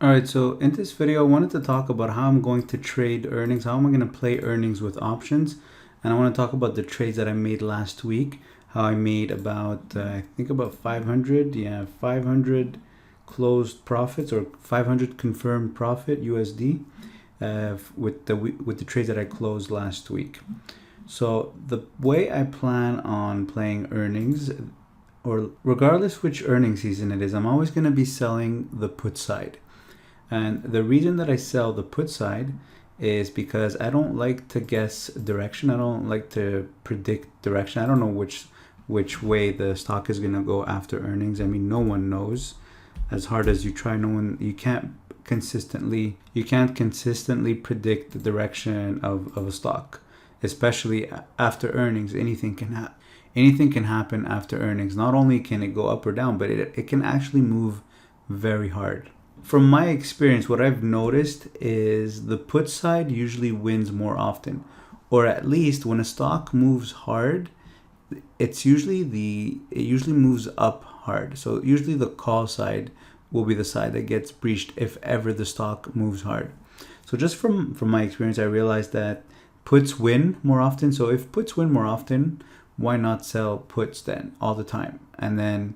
All right, so in this video, I wanted to talk about how I'm going to trade earnings, how am I going to play earnings with options, and I want to talk about the trades that I made last week, how I made about, I think about 500 closed profits or 500 confirmed profit USD with the trades that I closed last week. So the way I plan on playing earnings, or regardless which earnings season it is, I'm always going to be selling the put side. And the reason that I sell the put side is because I don't like to guess direction. I don't like to predict direction. I don't know which way the stock is going to go after earnings. I mean, no one knows. As hard as you try, you can't consistently predict the direction of a stock, especially after earnings. Anything can happen after earnings. Not only can it go up or down, but it can actually move very hard. From my experience, what I've noticed is the put side usually wins more often, or at least when a stock moves hard, it usually moves up hard. So usually the call side will be the side that gets breached if ever the stock moves hard. So just from my experience, I realized that puts win more often. So if puts win more often, why not sell puts then all the time and then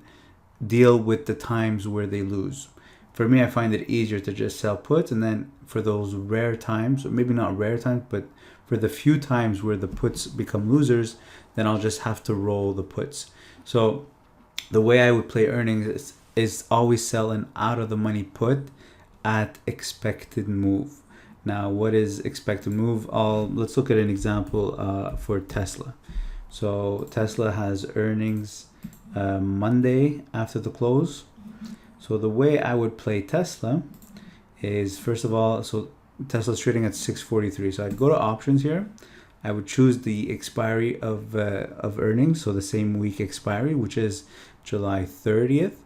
deal with the times where they lose? For me, I find it easier to just sell puts, and then for those rare times, or maybe not rare times, but for the few times where the puts become losers, then I'll just have to roll the puts. So the way I would play earnings is always sell an out of the money put at expected move. Now, what is expected move? Let's look at an example for Tesla. So Tesla has earnings Monday after the close. So the way I would play Tesla is, first of all, so Tesla's trading at 643. So I'd go to options here. I would choose the expiry of earnings, so the same week expiry, which is July 30th.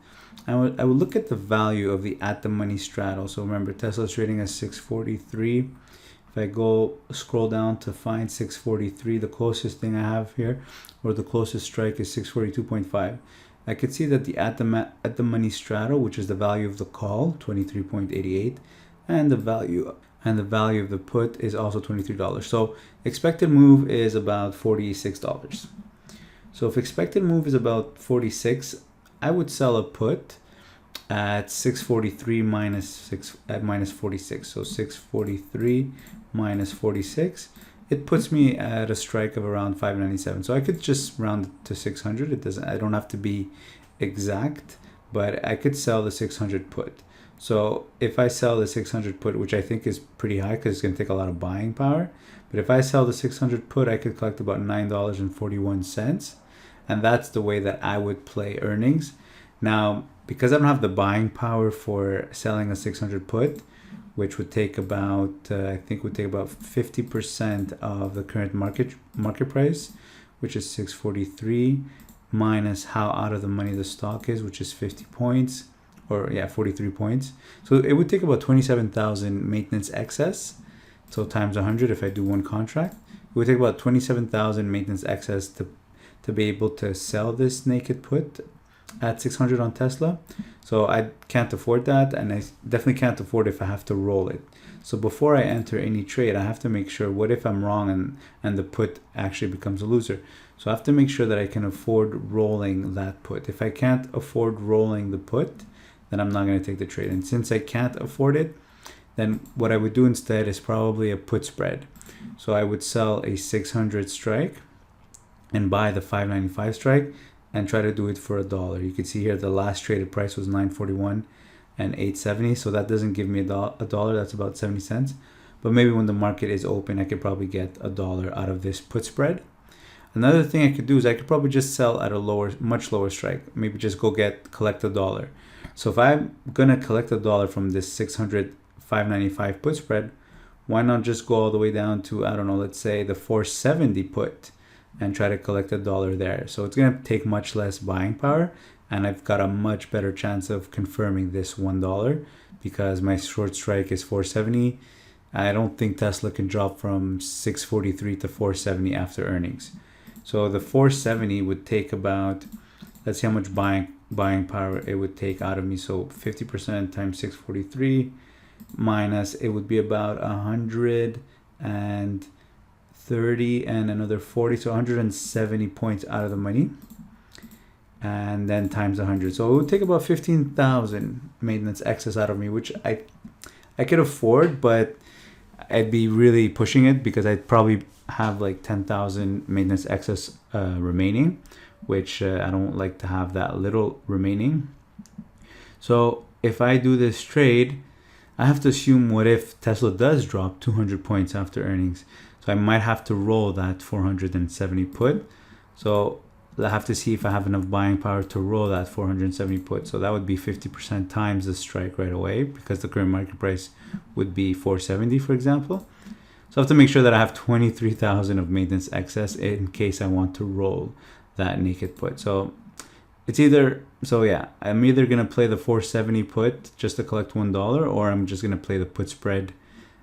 I would look at the value of the at the money straddle. So remember, Tesla's trading at 643. If I go scroll down to find 643, the closest thing I have here, or the closest strike, is 642.5. I could see that the at the money straddle, which is the value of the call, 23.88, and the value of the put is also $23. So expected move is about $46. So if expected move is about 46, I would sell a put at 643 minus 46. So 643 minus 46. It puts me at a strike of around 597. So I could just round it to 600. I don't have to be exact, but I could sell the 600 put. So if I sell the 600 put, which I think is pretty high because it's going to take a lot of buying power, but if I sell the 600 put, I could collect about $9.41. And that's the way that I would play earnings. Now, because I don't have the buying power for selling a 600 put, which would take about, I think would take about 50% of the current market price, which is 643, minus how out of the money the stock is, which is 50 points, or 43 points. So it would take about 27,000 maintenance excess. So times 100, if I do one contract, it would take about 27,000 maintenance excess to be able to sell this naked put at 600 on Tesla. So I can't afford that, and I definitely can't afford if I have to roll it. So before I enter any trade, I have to make sure, what if I'm wrong and the put actually becomes a loser? So I have to make sure that I can afford rolling that put. If I can't afford rolling the put, then I'm not going to take the trade. And since I can't afford it, then what I would do instead is probably a put spread. So I would sell a 600 strike and buy the 595 strike, and try to do it for $1. You can see here the last traded price was $9.41 and $8.70. So that doesn't give me $1. That's about 70 cents. But maybe when the market is open, I could probably get $1 out of this put spread. Another thing I could do is I could probably just sell at a much lower strike. Maybe just collect $1. So if I'm gonna collect $1 from this 600 595 put spread, why not just go all the way down to, I don't know, let's say the 470 put, and try to collect $1 there. So it's going to take much less buying power, and I've got a much better chance of confirming this $1 because my short strike is 470. I don't think Tesla can drop from 643 to 470 after earnings. So the 470 would take about, let's see how much buying power it would take out of me. So 50% times 643 minus, it would be about 130 and another 40, so 170 points out of the money, and then times 100. So it would take about 15,000 maintenance excess out of me, which I could afford, but I'd be really pushing it because I'd probably have like 10,000 maintenance excess remaining, which I don't like to have that little remaining. So if I do this trade, I have to assume, what if Tesla does drop 200 points after earnings? So I might have to roll that 470 put. So I have to see if I have enough buying power to roll that 470 put. So that would be 50% times the strike right away, because the current market price would be 470, for example. So I have to make sure that I have 23,000 of maintenance excess in case I want to roll that naked put. So it's either, so yeah, I'm either going to play the 470 put just to collect $1, or I'm just going to play the put spread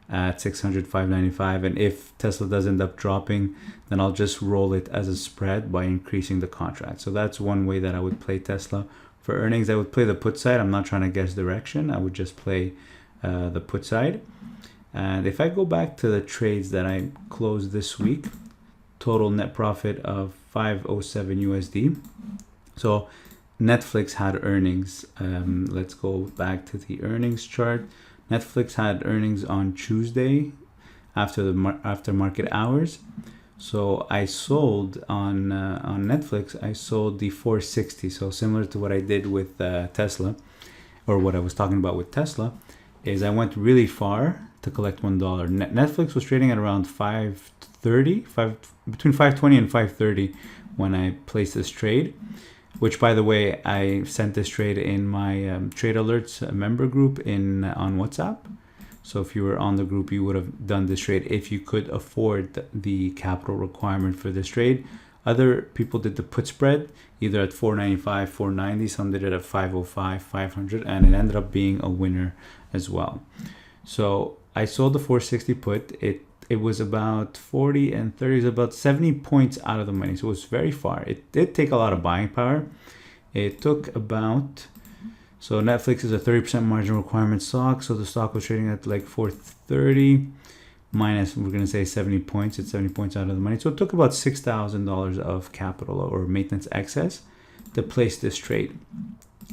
at 600, 595. And if Tesla does end up dropping, then I'll just roll it as a spread by increasing the contract. So that's one way that I would play Tesla. For earnings, I would play the put side. I'm not trying to guess direction. I would just play the put side. And if I go back to the trades that I closed this week, total net profit of 507 USD. So Netflix had earnings. Let's go back to the earnings chart. Netflix had earnings on Tuesday after market hours. So I sold on Netflix. I sold the 460. So similar to what I did with Tesla, or what I was talking about with Tesla, is I went really far to collect $1. Netflix was trading at around 530, between 520 and 530 when I placed this trade. Which, by the way, I sent this trade in my Trade Alerts member group on WhatsApp. So if you were on the group, you would have done this trade if you could afford the capital requirement for this trade. Other people did the put spread, either at 495, 490. Some did it at 505, 500, and it ended up being a winner as well. So I sold the 460 put. It was about 40 and 30, is about 70 points out of the money. So it was very far. It did take a lot of buying power. It took about, so Netflix is a 30% margin requirement stock. So the stock was trading at like 430 minus, we're going to say 70 points. It's 70 points out of the money. So it took about $6,000 of capital or maintenance excess to place this trade.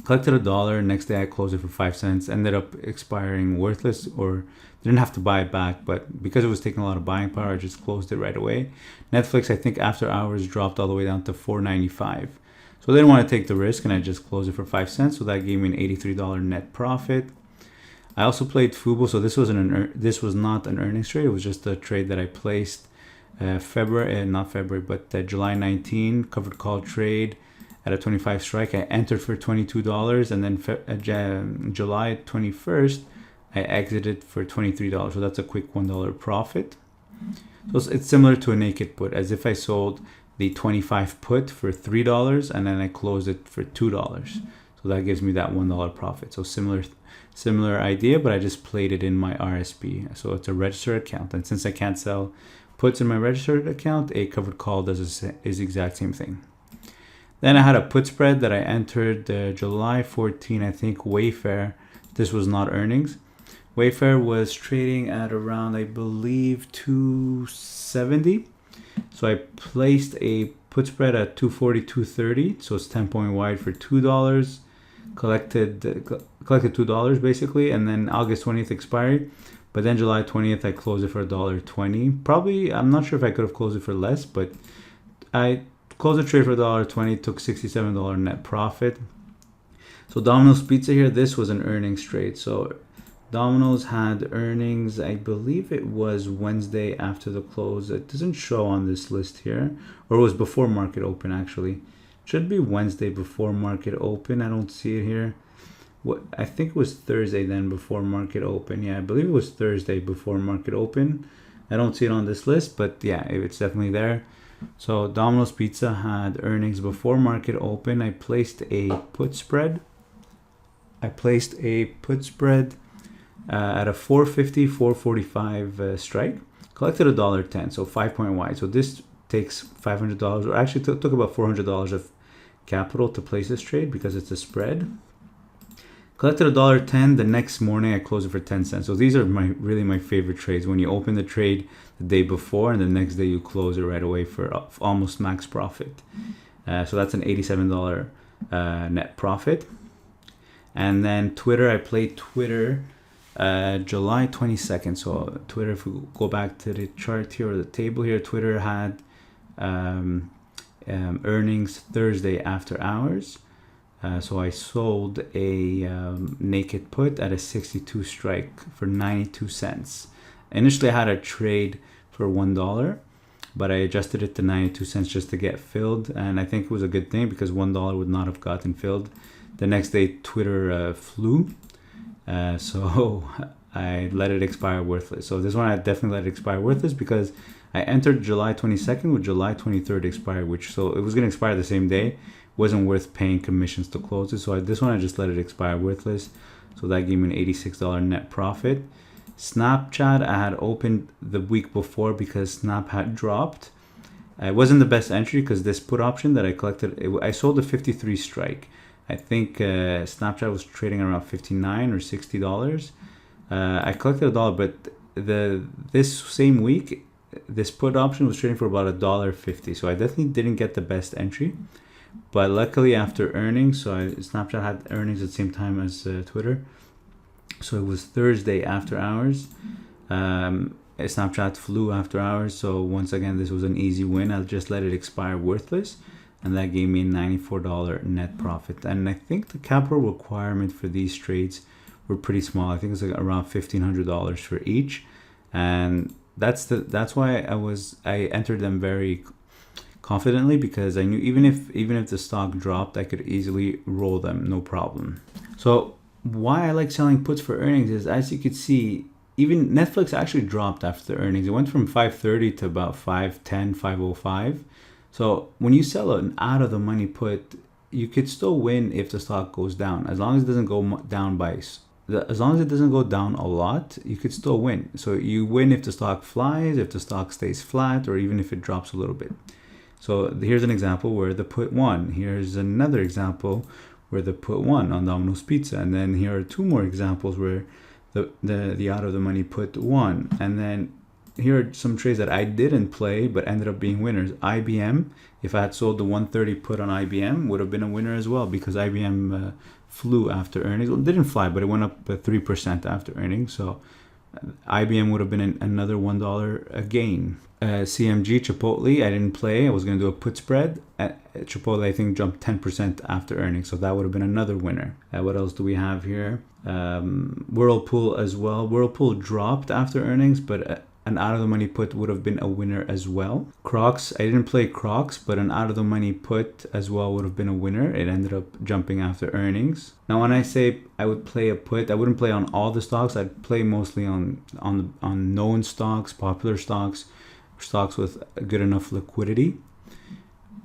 Collected $1. Next day I closed it for 5 cents. Ended up expiring worthless, or didn't have to buy it back, but because it was taking a lot of buying power, I just closed it right away. Netflix, I think after hours, dropped all the way down to $4.95. So I didn't want to take the risk, and I just closed it for 5 cents. So that gave me an $83 net profit. I also played Fubo. So this was not an earnings trade. It was just a trade that I placed July 19 covered call trade at a 25 strike. I entered for $22, and then July 21st, I exited for $23. So that's a quick $1 profit. So it's similar to a naked put, as if I sold the 25 put for $3 and then I closed it for $2. So that gives me that $1 profit. So similar idea, but I just played it in my RSP. So it's a registered account. And since I can't sell puts in my registered account, a covered call is the exact same thing. Then I had a put spread that I entered July 14, I think, Wayfair. This was not earnings. Wayfair was trading at around, I believe, 270. So I placed a put spread at 240, 230. So it's 10 point wide for $2. Collected $2 basically, and then August 20th expiry. But then July 20th, I closed it for $1.20. Probably, I'm not sure if I could have closed it for less, but I closed the trade for $1.20, took $67 net profit. So Domino's Pizza here, this was an earnings trade. So Domino's had earnings, I believe it was Wednesday after the close. It doesn't show on this list here, or it was before market open actually. Should be Wednesday before market open. I don't see it here. I think it was Thursday then before market open. Yeah, I believe it was Thursday before market open. I don't see it on this list, but yeah, it's definitely there. So Domino's Pizza had earnings before market open. I placed a put spread. At a 450, 445 strike. Collected $1.10, so 5 point wide. So this takes $500, or actually took about $400 of capital to place this trade because it's a spread. Collected $1.10. The next morning I closed it for 10 cents. So these are really my favorite trades. When you open the trade the day before and the next day you close it right away for almost max profit. So that's an $87 net profit. And then Twitter, I played Twitter July 22nd. So Twitter, if we go back to the chart here or the table here, Twitter had earnings Thursday after hours. So I sold a naked put at a 62 strike for 92 cents. Initially I had a trade for $1, but I adjusted it to 92 cents just to get filled. And I think it was a good thing because $1 would not have gotten filled. The next day Twitter flew. So I let it expire worthless. So this one I definitely let it expire worthless because I entered July 22nd with July 23rd expire, so it was going to expire the same day. Wasn't worth paying commissions to close it. So this one I just let it expire worthless. So that gave me an $86 net profit. Snapchat I had opened the week before because Snap had dropped. It wasn't the best entry because this put option that I collected, I sold a 53 strike. I think Snapchat was trading around $59 or $60. I collected $1, but this same week, this put option was trading for about $1.50. So I definitely didn't get the best entry. But luckily after earnings, so Snapchat had earnings at the same time as Twitter. So it was Thursday after hours. Snapchat flew after hours. So once again, this was an easy win. I'll just let it expire worthless. And that gave me a $94 net profit. And I think the capital requirement for these trades were pretty small. I think it's like around $1,500 for each. And that's why I entered them very confidently because I knew even if the stock dropped, I could easily roll them, no problem. So why I like selling puts for earnings is, as you could see, even Netflix actually dropped after the earnings. It went from 530 to about 510, 505. So when you sell an out of the money put, you could still win if the stock goes down, as long as it doesn't go down as long as it doesn't go down a lot, you could still win. So you win if the stock flies, if the stock stays flat, or even if it drops a little bit. So here's an example where the put won. Here's another example where the put won on Domino's Pizza. And then here are two more examples where the out of the money put won. And then here are some trades that I didn't play but ended up being winners. IBM, if I had sold the 130 put on IBM, would have been a winner as well because IBM flew after earnings. Well, it didn't fly, but it went up 3% after earnings. So IBM would have been another $1 gain. CMG, Chipotle, I didn't play. I was going to do a put spread. Chipotle, I think, jumped 10% after earnings. So that would have been another winner. What else do we have here? Whirlpool as well. Whirlpool dropped after earnings, but an out of the money put would have been a winner as well. Crocs, I didn't play Crocs, but an out of the money put as well would have been a winner. It ended up jumping after earnings. Now, when I say I would play a put, I wouldn't play on all the stocks. I'd play mostly on known stocks, popular stocks with good enough liquidity.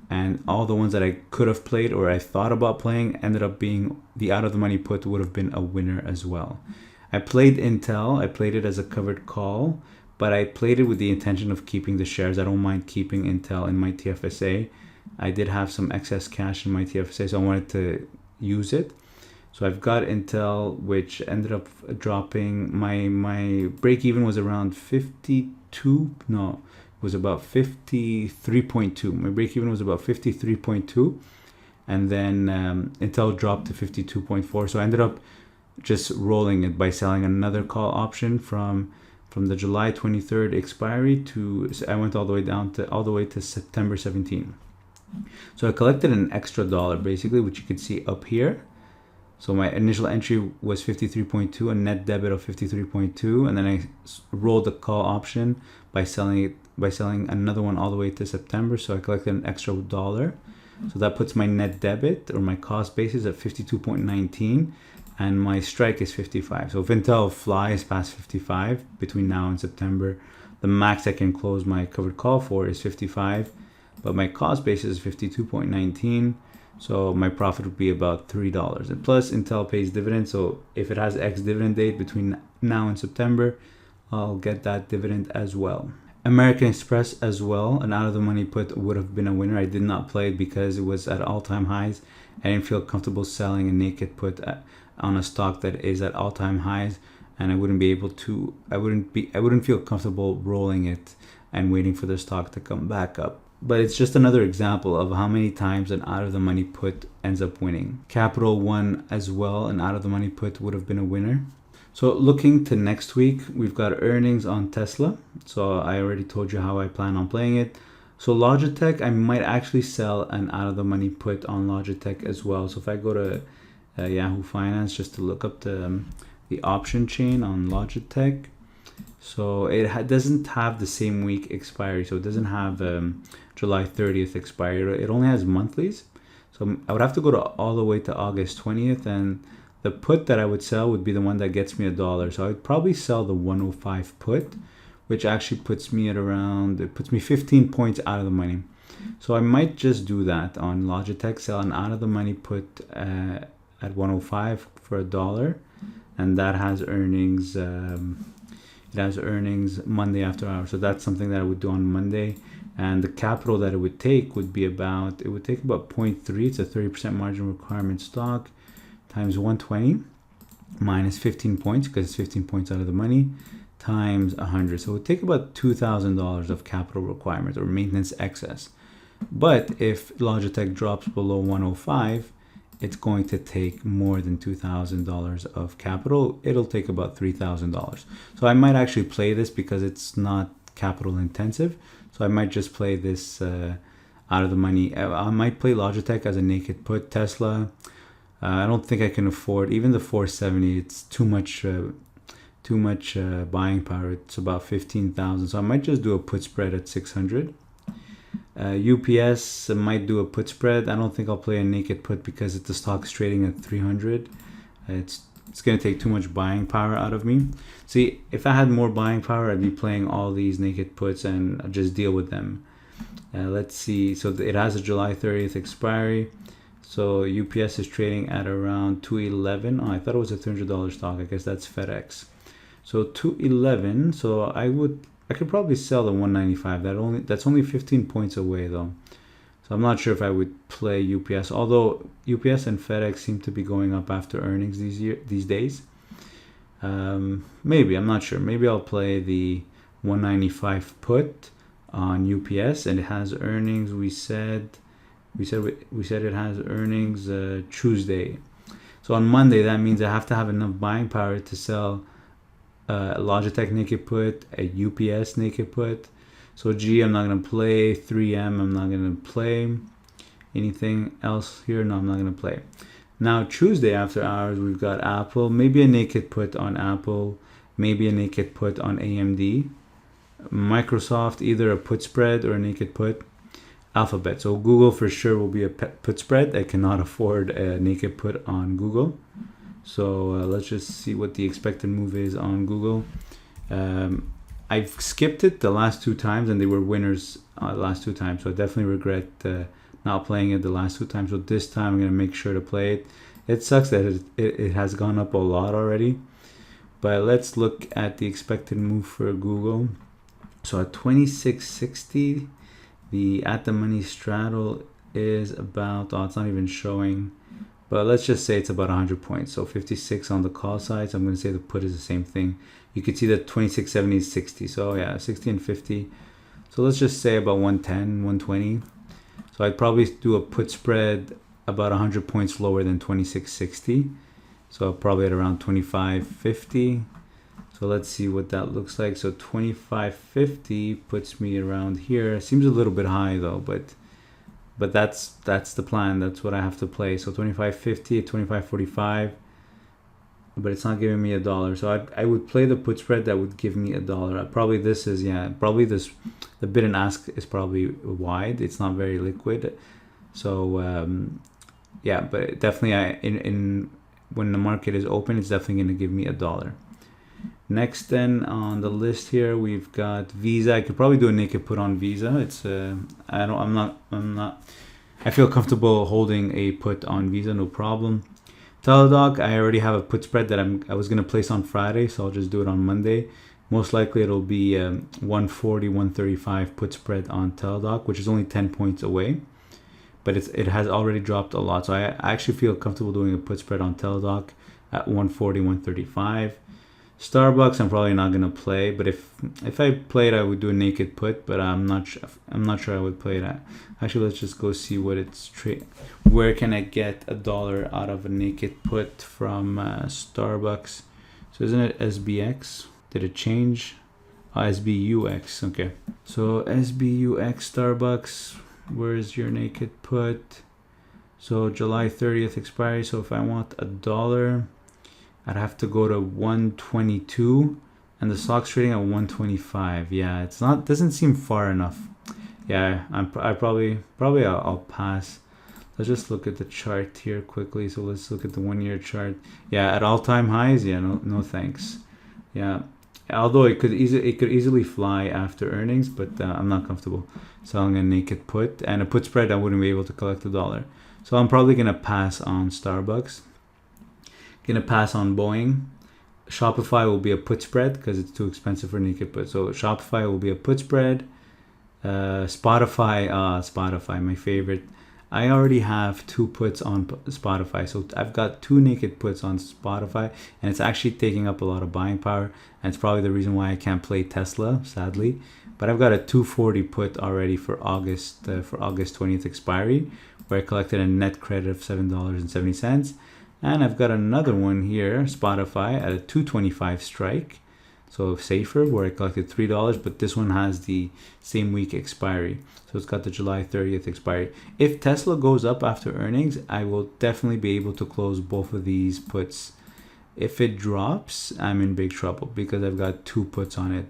And all the ones that I could have played or I thought about playing ended up being the out of the money put would have been a winner as well. I played Intel. I played it as a covered call, but I played it with the intention of keeping the shares. I don't mind keeping Intel in my TFSA. I did have some excess cash in my TFSA, so I wanted to use it. So I've got Intel, which ended up dropping. My break even was around 52. No, it was about 53.2. My break even was about 53.2, and then Intel dropped to 52.4. So I ended up just rolling it by selling another call option from the July 23rd expiry to, I went all the way to September 17. So I collected an extra $1 basically, which you can see up here. So my initial entry was 53.2, a net debit of 53.2, and then I rolled the call option by selling another one all the way to September. So I collected an extra $1. So that puts my net debit or my cost basis at 52.19. And my strike is 55. So if Intel flies past 55 between now and September, the max I can close my covered call for is 55. But my cost basis is 52.19. So my profit would be about $3. And plus Intel pays dividends. So if it has X dividend date between now and September, I'll get that dividend as well. American Express as well, an out of the money put would have been a winner. I did not play it because it was at all-time highs. I didn't feel comfortable selling a naked put on a stock that is at all-time highs, and I wouldn't feel comfortable rolling it and waiting for the stock to come back up. But it's just another example of how many times an out of the money put ends up winning. Capital won as well. An out of the money put would have been a winner. So looking to next week, we've got earnings on Tesla. So I already told you how I plan on playing it. So Logitech, I might actually sell an out of the money put on Logitech as well. So if I go to Yahoo Finance just to look up the option chain on Logitech, so it doesn't have the same week expiry. So it doesn't have July 30th expiry. It only has monthlies. So I would have to go all the way to August 20th, and the put that I would sell would be the one that gets me $1. So I would probably sell the 105 put, which actually puts me 15 points out of the money. So I might just do that on Logitech, sell an out of the money put at 105 for $1, and that has earnings. It has earnings Monday after hours. So that's something that I would do on Monday. And the capital that it would take would take about 0.3. It's a 30% margin requirement stock times 120 minus 15 points, because it's 15 points out of the money, times 100. So it would take about $2,000 of capital requirement or maintenance excess. But if Logitech drops below 105, it's going to take more than $2,000 of capital. It'll take about $3,000. So I might actually play this because it's not capital intensive. So I might just play this out of the money. I might play Logitech as a naked put. Tesla, I don't think I can afford even the 470. It's too much buying power. It's about 15,000. So I might just do a put spread at 600. UPS might do a put spread. I don't think I'll play a naked put because the stock's trading at 300. It's going to take too much buying power out of me. See, if I had more buying power, I'd be playing all these naked puts and I'd just deal with them. Let's see. So it has a July 30th expiry. So UPS is trading at around 211. Oh, I thought it was a $300 stock. I guess that's FedEx. So 211. So I could probably sell the 195. That's only 15 points away though. So I'm not sure if I would play UPS, although UPS and FedEx seem to be going up after earnings these days. Maybe, I'm not sure. Maybe I'll play the 195 put on UPS, and it has earnings. We said it has earnings Tuesday. So on Monday, that means I have to have enough buying power to sell Logitech naked put, a UPS naked put. So G, I'm not going to play. 3M, I'm not going to play. Anything else here? No, I'm not going to play. Now, Tuesday after hours, we've got Apple. Maybe a naked put on Apple. Maybe a naked put on AMD. Microsoft, either a put spread or a naked put. Alphabet. So Google for sure will be a put spread. I cannot afford a naked put on Google. So let's just see what the expected move is on Google. I've skipped it the last two times, and they were winners last two times. So I definitely regret not playing it the last two times. So this time I'm going to make sure to play it. It sucks that it has gone up a lot already. But let's look at the expected move for Google. So at 26.60, the at the money straddle is about, it's not even showing. But let's just say it's about 100 points. So 56 on the call side. So I'm going to say the put is the same thing. You can see that 26.70 is 60. So yeah, 60 and 50. So let's just say about 110, 120. So I'd probably do a put spread about 100 points lower than 26.60. So probably at around 25.50. So let's see what that looks like. So 25.50 puts me around here. Seems a little bit high though, but that's the plan. That's what I have to play. So 25.50 at 25.45, but it's not giving me $1. So I would play the put spread that would give me $1. The bid and ask is probably wide. It's not very liquid. So yeah, but definitely when the market is open, it's definitely going to give me $1. Next then on the list here, we've got Visa. I could probably do a naked put on Visa. It's I feel comfortable holding a put on Visa, no problem. Teladoc, I already have a put spread that I was going to place on Friday, so I'll just do it on Monday. Most likely it'll be 140, 135 put spread on Teladoc, which is only 10 points away. But it has already dropped a lot, so I actually feel comfortable doing a put spread on Teladoc. at 140, 135. Starbucks, I'm probably not gonna play, but if I played, I would do a naked put, but I'm not sure I would play it at. Actually, let's just go see what it's where can I get $1 out of a naked put from Starbucks. So isn't it SBX? Did it change? Oh, SBUX. Okay. So SBUX Starbucks. Where's your naked put? So July 30th expiry. So if I want $1, I'd have to go to 122, and the stock's trading at 125. Yeah, it's not. Doesn't seem far enough. Yeah, I'll pass. Let's just look at the chart here quickly. So let's look at the 1 year chart. Yeah, at all-time highs. Yeah, no thanks. Yeah, although it could easily fly after earnings, but I'm not comfortable selling a naked put, and a put spread I wouldn't be able to collect $1. So I'm probably gonna pass on Starbucks. Gonna pass on Boeing. Shopify will be a put spread because it's too expensive for naked put. So Shopify will be a put spread. Spotify, my favorite. I already have 2 puts on Spotify, so I've got 2 naked puts on Spotify, and it's actually taking up a lot of buying power, and it's probably the reason why I can't play Tesla, sadly. But I've got a 240 put already for August 20th expiry, where I collected a net credit of $7.70. And I've got another one here, Spotify, at a 225 strike. So safer, where I collected $3, but this one has the same week expiry. So it's got the July 30th expiry. If Tesla goes up after earnings, I will definitely be able to close both of these puts. If it drops, I'm in big trouble because I've got 2 puts on it.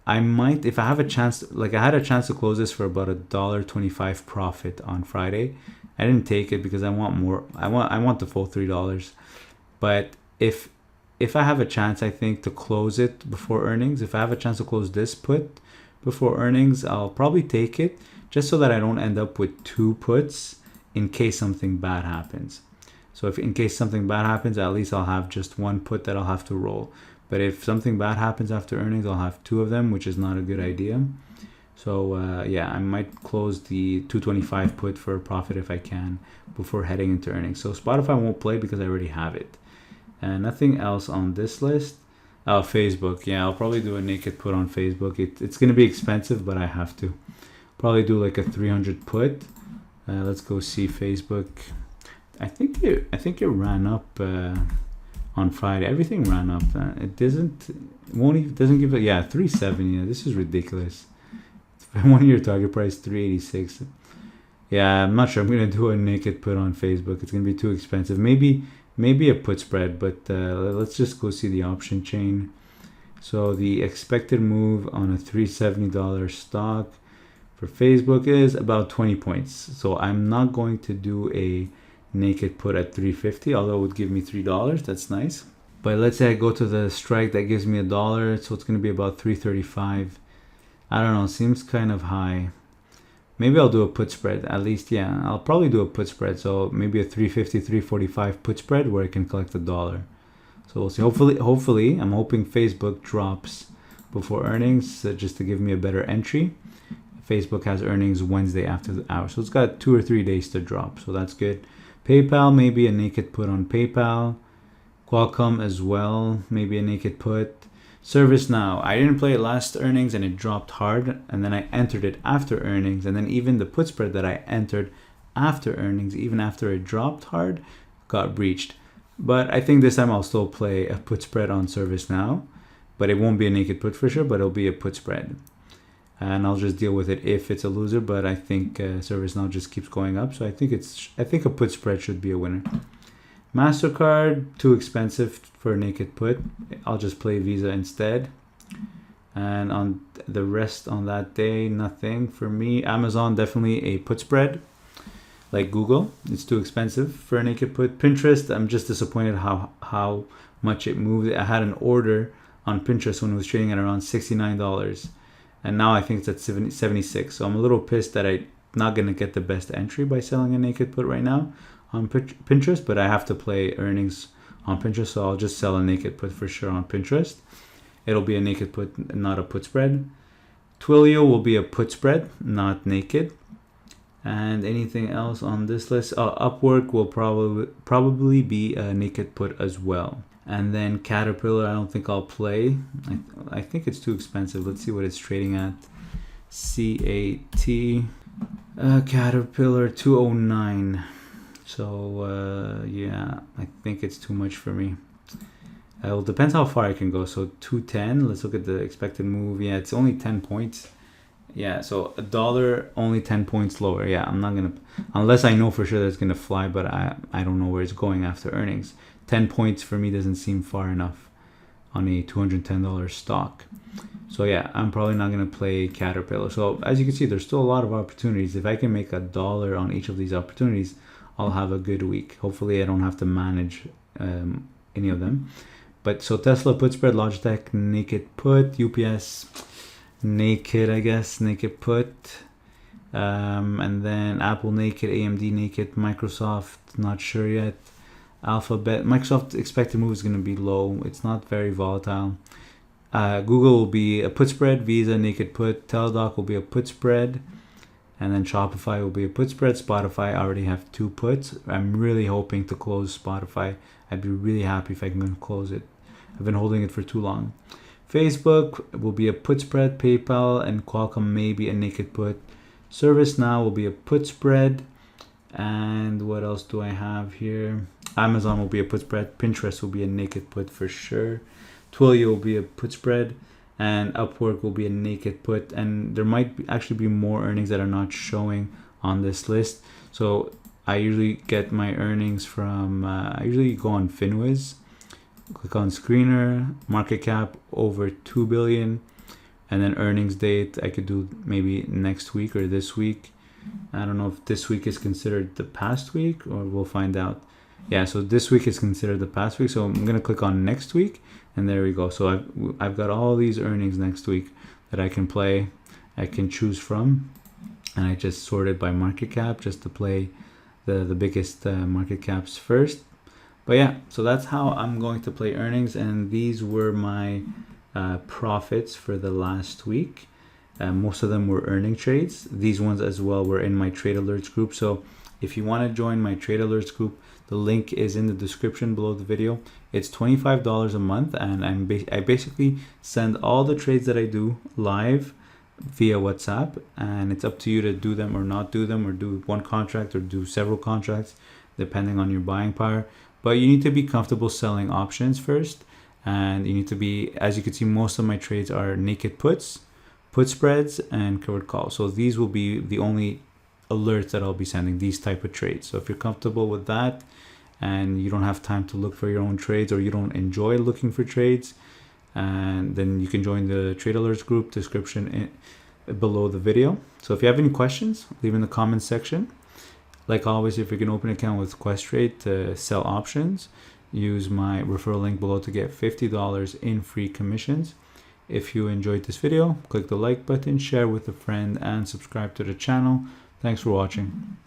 I might, if I have a chance, like I had a chance to close this for about $1.25 profit on Friday. I didn't take it because I want more. I want the full $3. But if I have a chance, I think, to close it before earnings, if I have a chance to close this put before earnings, I'll probably take it just so that I don't end up with 2 puts in case something bad happens. So if in case something bad happens, at least I'll have just 1 put that I'll have to roll. But if something bad happens after earnings, I'll have 2 of them, which is not a good idea. So yeah, I might close the 225 put for a profit if I can before heading into earnings. So Spotify won't play because I already have it. And nothing else on this list. Oh, Facebook. Yeah, I'll probably do a naked put on Facebook. It's going to be expensive, but I have to. Probably do like a 300 put. Let's go see Facebook. I think it ran up on Friday. Everything ran up. It doesn't give it. Yeah, 370. Yeah, this is ridiculous. 1 year target price 386. Yeah, I'm not sure. I'm gonna do a naked put on Facebook. It's gonna be too expensive. Maybe a put spread, but let's just go see the option chain. So the expected move on a $370 stock for Facebook is about 20 points. So I'm not going to do a naked put at 350, although it would give me $3. That's nice. But let's say I go to the strike that gives me $1, so it's gonna be about 335. I don't know, seems kind of high. Maybe I'll do a put spread. At least, yeah, I'll probably do a put spread. So maybe a 350, 345 put spread where I can collect $1. So we'll see. Hopefully, I'm hoping Facebook drops before earnings just to give me a better entry. Facebook has earnings Wednesday after the hour. So it's got 2 or 3 days to drop. So that's good. PayPal, maybe a naked put on PayPal. Qualcomm as well, maybe a naked put. ServiceNow, I didn't play it last earnings and it dropped hard, and then I entered it after earnings, and then even the put spread that I entered after earnings, even after it dropped hard, got breached. But I think this time I'll still play a put spread on ServiceNow, but it won't be a naked put for sure, but it'll be a put spread. And I'll just deal with it if it's a loser, but I think ServiceNow just keeps going up, so I think a put spread should be a winner. MasterCard, too expensive for a naked put. I'll just play Visa instead. And on the rest on that day, nothing for me. Amazon, definitely a put spread. Like Google, it's too expensive for a naked put. Pinterest, I'm just disappointed how much it moved. I had an order on Pinterest when it was trading at around $69. And now I think it's at 76. So I'm a little pissed that I'm not going to get the best entry by selling a naked put right now on Pinterest, but I have to play earnings on Pinterest, so I'll just sell a naked put for sure on Pinterest. It'll be a naked put, not a put spread. Twilio will be a put spread, not naked. And anything else on this list? Upwork will probably be a naked put as well. And then Caterpillar, I don't think I'll play. I think it's too expensive. Let's see what it's trading at. CAT. Caterpillar 209. So yeah, I think it's too much for me. Well, depends how far I can go. So 210. Let's look at the expected move. Yeah, it's only 10 points. Yeah, so $1 only 10 points lower. Yeah, I'm not gonna, unless I know for sure that it's gonna fly, but I don't know where it's going after earnings. 10 points for me doesn't seem far enough on a $210 stock. So yeah, I'm probably not gonna play Caterpillar. So as you can see, there's still a lot of opportunities. If I can make $1 on each of these opportunities, I'll have a good week. Hopefully I don't have to manage any of them. But so Tesla put spread, Logitech naked put, UPS naked, I guess, naked put, and then Apple naked, AMD naked, Microsoft not sure yet, Alphabet, Microsoft expected move is going to be low. It's not very volatile. Google will be a put spread, Visa naked put, Teladoc will be a put spread, and then Shopify will be a put spread. Spotify, I already have 2 puts. I'm really hoping to close Spotify. I'd be really happy if I can close it. I've been holding it for too long. Facebook will be a put spread. PayPal and Qualcomm may be a naked put. ServiceNow will be a put spread. And what else do I have here? Amazon will be a put spread. Pinterest will be a naked put for sure. Twilio will be a put spread. And Upwork will be a naked put. And there might actually be more earnings that are not showing on this list. So I usually get my earnings from, I usually go on Finwiz. Click on screener, market cap over 2 billion, and then earnings date I could do maybe next week or this week. I don't know if this week is considered the past week, or we'll find out. Yeah, so this week is considered the past week, so I'm gonna click on next week, and there we go. So I've got all these earnings next week that I can play, I can choose from, and I just sorted by market cap just to play the biggest market caps first. But yeah, so that's how I'm going to play earnings, and these were my profits for the last week. Most of them were earning trades. These ones as well were in my trade alerts group. So if you want to join my trade alerts group, the link is in the description below the video. It's $25 a month, and I basically send all the trades that I do live via WhatsApp, and it's up to you to do them or not do them, or do one contract or do several contracts depending on your buying power. But you need to be comfortable selling options first, and you need to be, as you can see, most of my trades are naked puts, put spreads, and covered calls. So these will be the only alerts that I'll be sending, these type of trades. So if you're comfortable with that and you don't have time to look for your own trades, or you don't enjoy looking for trades, and then you can join the trade alerts group, description below the video. So if you have any questions, leave in the comments section. Like always, if you can open an account with Questrade to sell options, use my referral link below to get $50 in free commissions. If you enjoyed this video, click the like button, share with a friend, and subscribe to the channel. Thanks for watching.